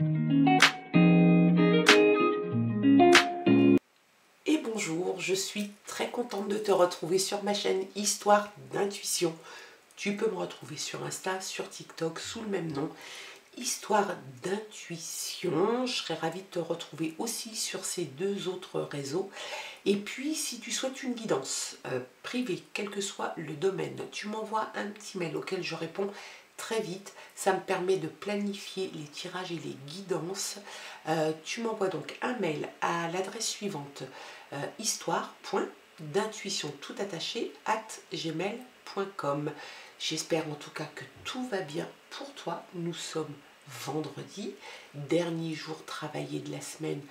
Et bonjour, je suis très contente de te retrouver sur ma chaîne Histoire d'intuition. Tu peux me retrouver sur Insta, sur TikTok sous le même nom, Histoire d'intuition. Je serais ravie de te retrouver aussi sur ces deux autres réseaux. Et puis, si tu souhaites une guidance privée, quel que soit le domaine, tu m'envoies un petit mail auquel je réponds très vite. Ça me permet de planifier les tirages et les guidances. Tu m'envoies donc un mail à l'adresse suivante, histoire.d'intuition tout attaché @gmail.com. J'espère en tout cas que tout va bien pour toi. Nous sommes vendredi, dernier jour travaillé de la semaine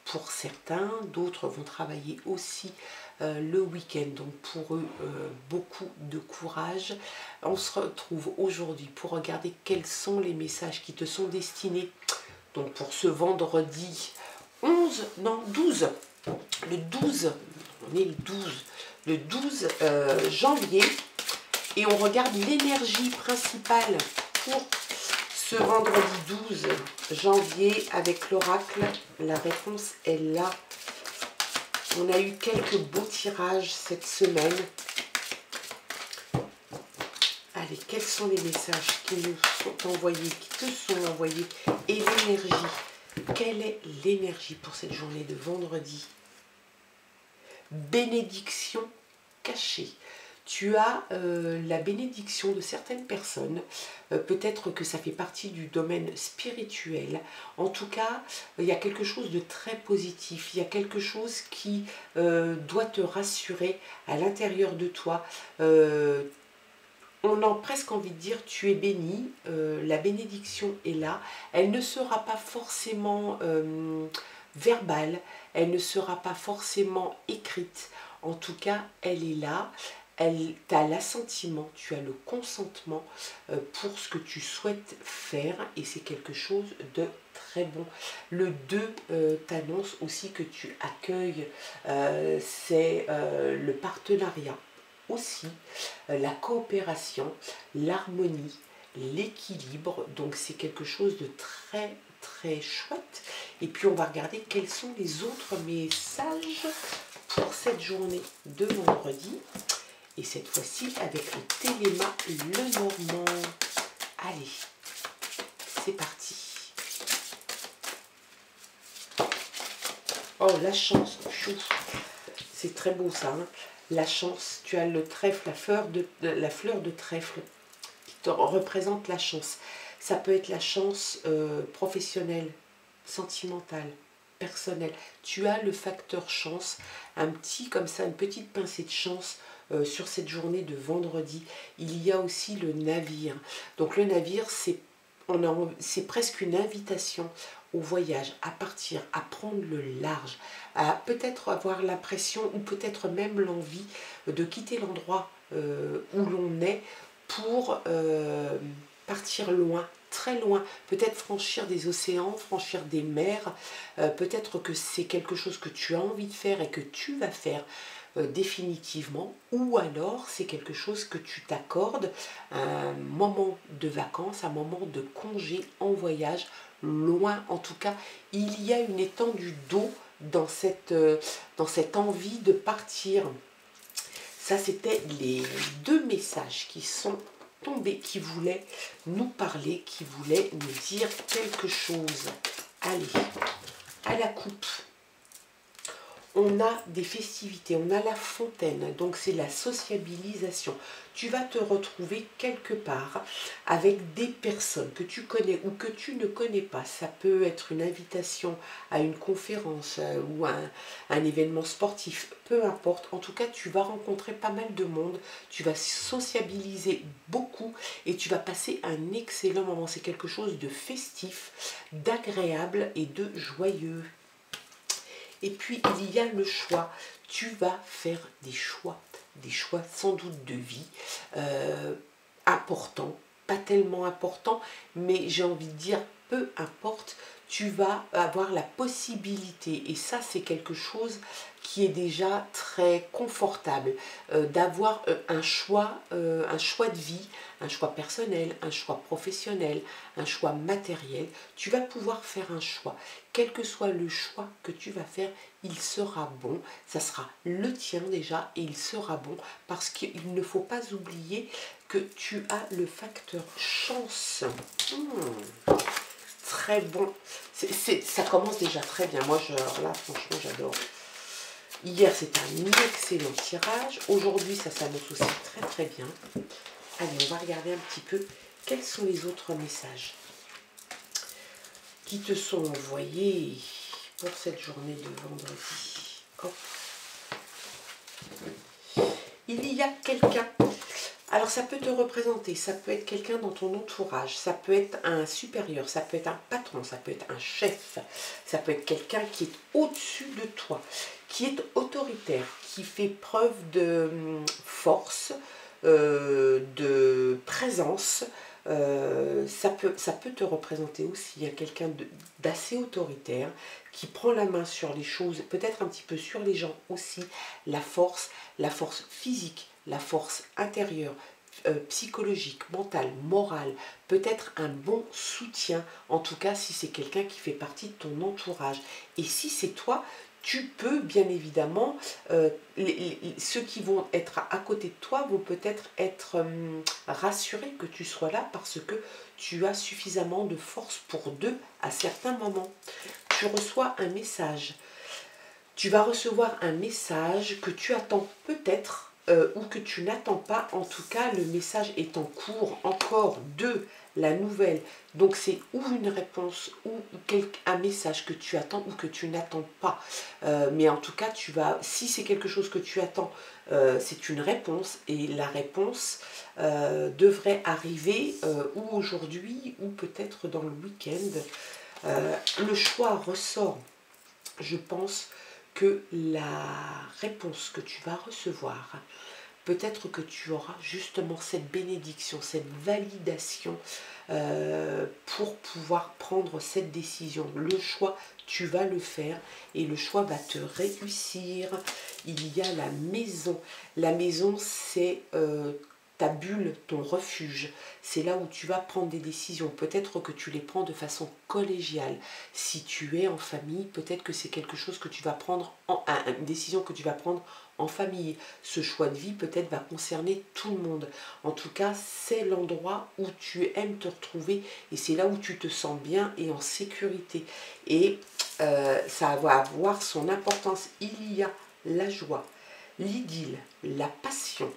pour certains, d'autres vont travailler aussi le week-end, donc pour eux beaucoup de courage. On se retrouve aujourd'hui pour regarder quels sont les messages qui te sont destinés, donc pour ce vendredi 12, le 12, on est le 12 janvier, et on regarde l'énergie principale pour ce vendredi 12 janvier avec l'oracle. La réponse est là. On a eu quelques beaux tirages cette semaine. Allez, quels sont les messages qui nous sont envoyés, qui te sont envoyés, et l'énergie? Quelle est l'énergie pour cette journée de vendredi? Bénédiction cachée. Tu as la bénédiction de certaines personnes, peut-être que ça fait partie du domaine spirituel. En tout cas, il y a quelque chose de très positif, il y a quelque chose qui doit te rassurer à l'intérieur de toi. On a presque envie de dire tu es béni, la bénédiction est là. Elle ne sera pas forcément verbale, elle ne sera pas forcément écrite. En tout cas, elle est là. Tu as l'assentiment, tu as le consentement pour ce que tu souhaites faire, et c'est quelque chose de très bon. Le 2 t'annonce aussi que tu accueilles, c'est le partenariat aussi, la coopération, l'harmonie, l'équilibre. Donc c'est quelque chose de très très chouette. Et puis on va regarder quels sont les autres messages pour cette journée de vendredi. Et cette fois-ci avec le Téléma Lenormand. Allez, c'est parti. Oh, la chance. C'est très beau ça. Hein. La chance. Tu as le trèfle, la fleur de trèfle qui te représente la chance. Ça peut être la chance professionnelle, sentimentale, personnelle. Tu as le facteur chance, un petit comme ça, une petite pincée de chance sur cette journée de vendredi. Il y a aussi le navire. Donc le navire, c'est presque une invitation au voyage, à partir, à prendre le large, à peut-être avoir l'impression ou peut-être même l'envie de quitter l'endroit où l'on est pour partir loin, très loin, peut-être franchir des océans, franchir des mers, peut-être que c'est quelque chose que tu as envie de faire et que tu vas faire définitivement, ou alors c'est quelque chose que tu t'accordes, un moment de vacances, un moment de congé en voyage, loin. En tout cas, il y a une étendue d'eau dans cette envie de partir. Ça, c'était les deux messages qui sont tombés, qui voulaient nous parler, qui voulaient nous dire quelque chose. Allez, à la coupe. On a des festivités, on a la fontaine, donc c'est la sociabilisation. Tu vas te retrouver quelque part avec des personnes que tu connais ou que tu ne connais pas. Ça peut être une invitation à une conférence ou à un événement sportif, peu importe. En tout cas, tu vas rencontrer pas mal de monde, tu vas sociabiliser beaucoup et tu vas passer un excellent moment. C'est quelque chose de festif, d'agréable et de joyeux. Et puis, il y a le choix. Tu vas faire des choix sans doute de vie, importants, pas tellement importants, mais j'ai envie de dire peu importe, tu vas avoir la possibilité, et ça c'est quelque chose qui est déjà très confortable, d'avoir un choix de vie, un choix personnel, un choix professionnel, un choix matériel. Tu vas pouvoir faire un choix. Quel que soit le choix que tu vas faire, il sera bon. Ça sera le tien déjà et il sera bon parce qu'il ne faut pas oublier que tu as le facteur chance. Très bon. Ça commence déjà très bien. Moi, là, franchement, j'adore. Hier, c'était un excellent tirage. Aujourd'hui, ça s'annonce aussi très très bien. Allez, on va regarder un petit peu quels sont les autres messages qui te sont envoyés pour cette journée de vendredi. Hop. Il y a quelqu'un. Alors ça peut te représenter, ça peut être quelqu'un dans ton entourage, ça peut être un supérieur, ça peut être un patron, ça peut être un chef, ça peut être quelqu'un qui est au-dessus de toi, qui est autoritaire, qui fait preuve de force, de présence. Ça peut te représenter aussi. Il y a quelqu'un d'assez autoritaire qui prend la main sur les choses, peut-être un petit peu sur les gens aussi. La force physique, la force intérieure, psychologique, mentale, morale, peut-être un bon soutien, en tout cas si c'est quelqu'un qui fait partie de ton entourage. Et si c'est toi, tu peux bien évidemment, ceux qui vont être à côté de toi vont peut-être être rassurés que tu sois là parce que tu as suffisamment de force pour d'eux à certains moments. Tu reçois un message. Tu vas recevoir un message que tu attends peut-être ou que tu n'attends pas. En tout cas, le message est en cours encore de la nouvelle. Donc c'est ou une réponse ou un message que tu attends ou que tu n'attends pas. Mais en tout cas, si c'est quelque chose que tu attends, c'est une réponse. Et la réponse devrait arriver ou aujourd'hui ou peut-être dans le week-end. Le choix ressort, je pense, que la réponse que tu vas recevoir, peut-être que tu auras justement cette bénédiction, cette validation pour pouvoir prendre cette décision. Le choix, tu vas le faire et le choix va te réussir. Il y a la maison. La maison, c'est ta bulle, ton refuge. C'est là où tu vas prendre des décisions. Peut-être que tu les prends de façon collégiale. Si tu es en famille, peut-être que c'est quelque chose que tu vas prendre, une décision que tu vas prendre en famille. Ce choix de vie peut-être va concerner tout le monde. En tout cas, c'est l'endroit où tu aimes te retrouver et c'est là où tu te sens bien et en sécurité. Et ça va avoir son importance. Il y a la joie, l'idylle, la passion.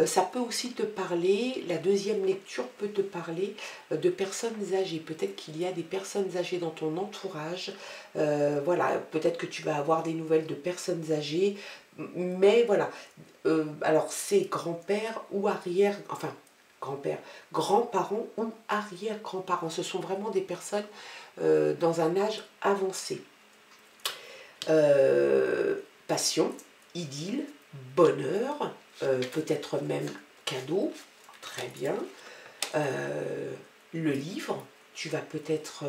Ça peut aussi te parler, la deuxième lecture peut te parler de personnes âgées. Peut-être qu'il y a des personnes âgées dans ton entourage. Voilà, peut-être que tu vas avoir des nouvelles de personnes âgées. Mais voilà, alors c'est grand-père ou arrière, enfin grand-père, grands-parents ou arrière-grands-parents. Ce sont vraiment des personnes dans un âge avancé. Passion, idylle, bonheur, peut-être même cadeau, très bien. Le livre, tu vas peut-être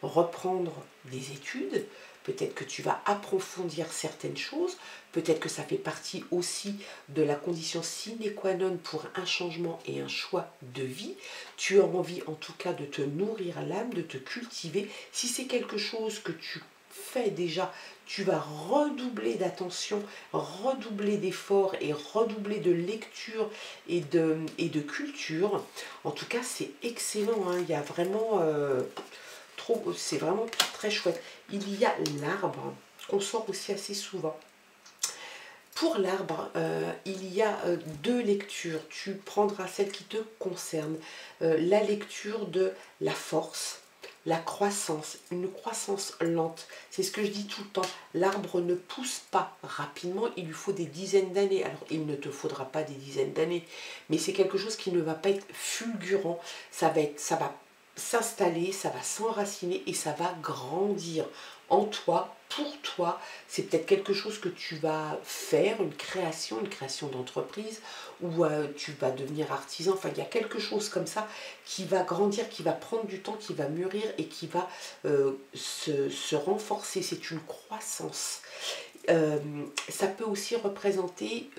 reprendre des études, peut-être que tu vas approfondir certaines choses, peut-être que ça fait partie aussi de la condition sine qua non pour un changement et un choix de vie. Tu as envie en tout cas de te nourrir l'âme, de te cultiver. Si c'est quelque chose que tu fais déjà, tu vas redoubler d'attention, redoubler d'efforts et redoubler de lecture et de culture. En tout cas, c'est excellent, hein. Il y a vraiment c'est vraiment très chouette. Il y a l'arbre, qu'on sort aussi assez souvent. Pour l'arbre, il y a deux lectures. Tu prendras celle qui te concerne. La lecture de la force, la croissance, une croissance lente. C'est ce que je dis tout le temps. L'arbre ne pousse pas rapidement, il lui faut des dizaines d'années. Alors, il ne te faudra pas des dizaines d'années, mais c'est quelque chose qui ne va pas être fulgurant. Ça va s'installer, ça va s'enraciner et ça va grandir en toi, pour toi. C'est peut-être quelque chose que tu vas faire, une création d'entreprise, ou tu vas devenir artisan. Enfin, il y a quelque chose comme ça qui va grandir, qui va prendre du temps, qui va mûrir et qui va se renforcer. C'est une croissance. Ça peut aussi représenter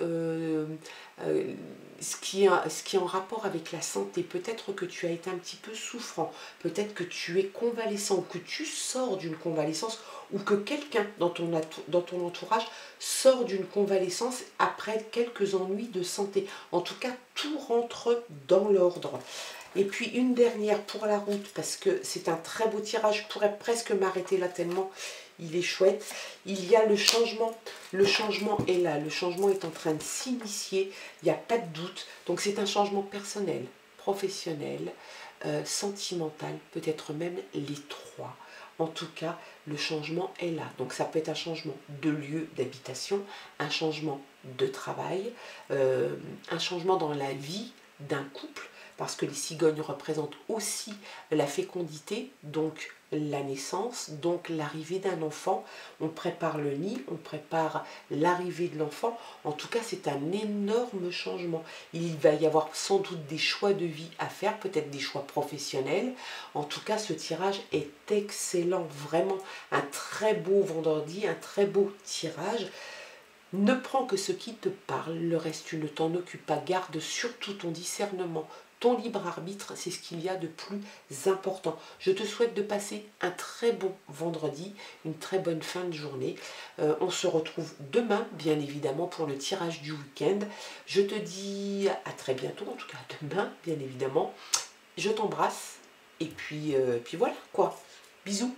ce qui est en rapport avec la santé. Peut-être que tu as été un petit peu souffrant, peut-être que tu es convalescent, ou que tu sors d'une convalescence, ou que quelqu'un dans ton entourage sort d'une convalescence après quelques ennuis de santé. En tout cas, tout rentre dans l'ordre. Et puis une dernière pour la route, parce que c'est un très beau tirage, je pourrais presque m'arrêter là tellement il est chouette. Il y a le changement est là, le changement est en train de s'initier, il n'y a pas de doute. Donc c'est un changement personnel, professionnel, sentimental, peut-être même les trois. En tout cas, le changement est là. Donc ça peut être un changement de lieu d'habitation, un changement de travail, un changement dans la vie d'un couple, parce que les cigognes représentent aussi la fécondité, donc la naissance, donc l'arrivée d'un enfant. On prépare le nid, on prépare l'arrivée de l'enfant. En tout cas, c'est un énorme changement. Il va y avoir sans doute des choix de vie à faire, peut-être des choix professionnels. En tout cas, ce tirage est excellent, vraiment un très beau vendredi, un très beau tirage. Ne prends que ce qui te parle, le reste tu ne t'en occupes pas. Garde surtout ton discernement, ton libre arbitre, c'est ce qu'il y a de plus important. Je te souhaite de passer un très bon vendredi, une très bonne fin de journée. On se retrouve demain, bien évidemment, pour le tirage du week-end. Je te dis à très bientôt, en tout cas demain, bien évidemment. Je t'embrasse, et puis voilà, quoi. Bisous.